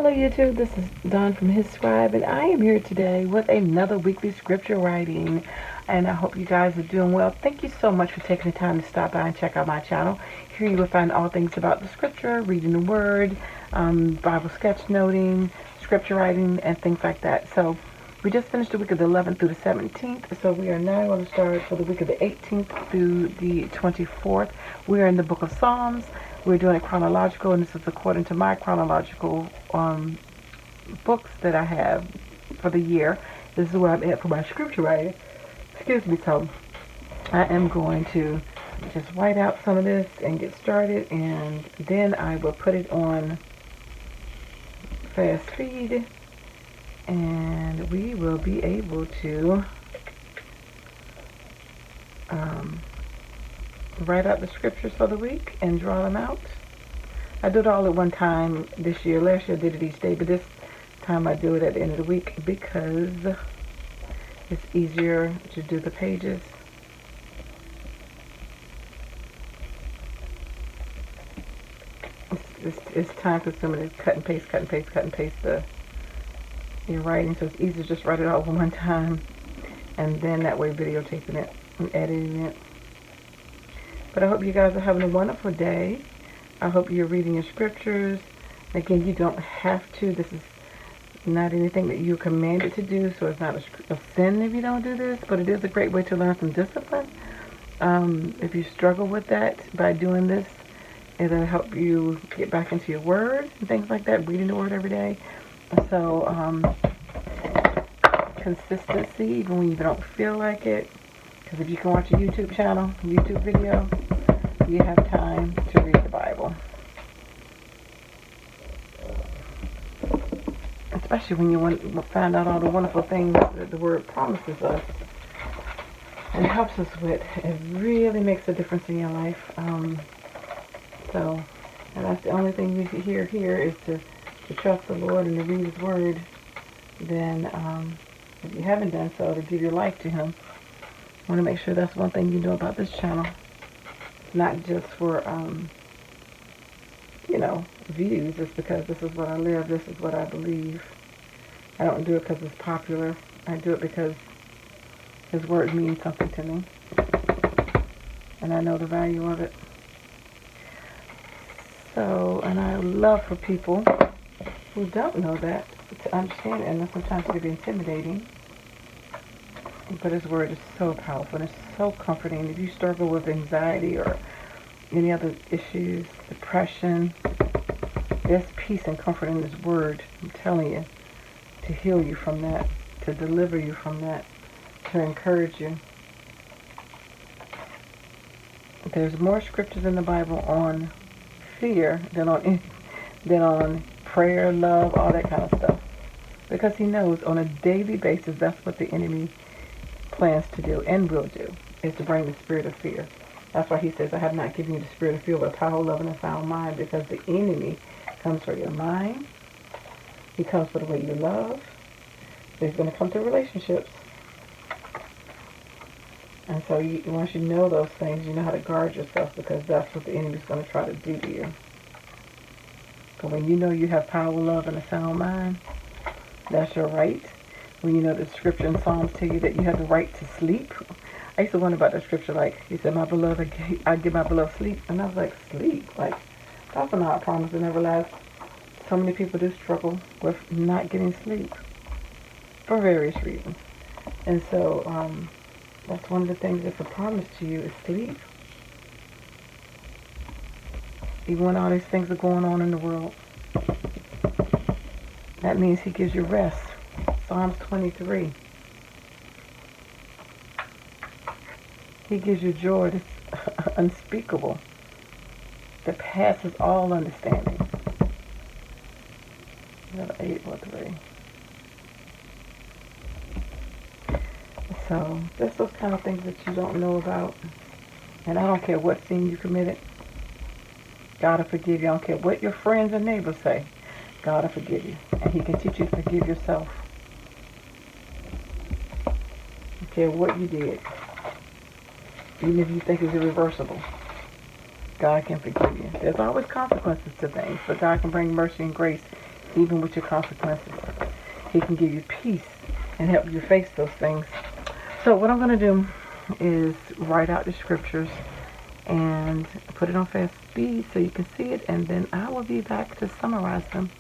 Hello YouTube, this is Dawn from hzscribe, and I am here today with another weekly scripture writing, and I hope you guys are doing well. Thank you so much for taking the time to stop by and check out my channel. Here you will find all things about the scripture, reading the word, Bible sketch noting, scripture writing, and things like that. So we just finished the week of the 11th through the 17th, so we are now going to start for the week of the 18th through the 24th. We are in the book of Psalms. We're doing it chronological, and this is according to my chronological books that I have for the year. This is where I'm at for my scripture writing. Excuse me. So I am going to just write out some of this and get started, and then I will put it on fast feed, and we will be able to write out the scriptures for the week and draw them out. I do it all at one time this year. Last year I did it each day, but this time I do it at the end of the week because it's easier to do the pages. It's time consuming. It's cut and paste, cut and paste, cut and paste your writing, so it's easier to just write it all at one time, and then that way videotaping it and editing it. But I hope you guys are having a wonderful day. I hope you're reading your scriptures. Again, you don't have to. This is not anything that you're commanded to do, so it's not a sin if you don't do this, but it is a great way to learn some discipline. If you struggle with that, by doing this, it'll help you get back into your word and things like that, reading the word every day. So consistency, even when you don't feel like it, because if you can watch a YouTube channel, YouTube video, you have time to read the Bible. Especially when you want to find out all the wonderful things that the Word promises us and helps us with. It really makes a difference in your life. And that's the only thing you hear here is to trust the Lord and to read His Word. Then, if you haven't done so, to give your life to Him. I want to make sure that's one thing you know about this channel. Not just for, views. It's because this is what I live. This is what I believe. I don't do it because it's popular. I do it because His Word means something to me. And I know the value of it. So, and I love for people who don't know that to understand it. And sometimes it can be intimidating. But His Word is so powerful and it's so comforting. If you struggle with anxiety or any other issues, depression, there's peace and comfort in His Word. I'm telling you, to heal you from that, to deliver you from that, to encourage you. There's more scriptures in the Bible on fear than on prayer, love, all that kind of stuff. Because He knows on a daily basis that's what the enemy plans to do and will do, is to bring the spirit of fear. That's why He says, I have not given you the spirit of fear, but power, love, and a sound mind, because the enemy comes for your mind. He comes for the way you love. He's going to come to relationships. And so once you know those things, you know how to guard yourself, because that's what the enemy's going to try to do to you. But when you know you have power, love, and a sound mind, that's your right. When you know the scripture in Psalms tell you that you have the right to sleep. I used to wonder about that scripture, like, He said, my beloved, I give my beloved sleep. And I was like, sleep? Like, that's not a promise that never lasts. So many people do struggle with not getting sleep for various reasons. And so, that's one of the things that's a promise to you is sleep. Even when all these things are going on in the world, that means He gives you rest. Psalms 23. He gives you joy that's unspeakable, that passes all understanding. 8 or 3. So, there's those kind of things that you don't know about. And I don't care what sin you committed. God will forgive you. I don't care what your friends and neighbors say. God will forgive you. And He can teach you to forgive yourself. I don't care what you did. Even if you think it's irreversible, God can forgive you. There's always consequences to things, but God can bring mercy and grace even with your consequences. He can give you peace and help you face those things. So what I'm going to do is write out the scriptures and put it on fast speed so you can see it, and then I will be back to summarize them.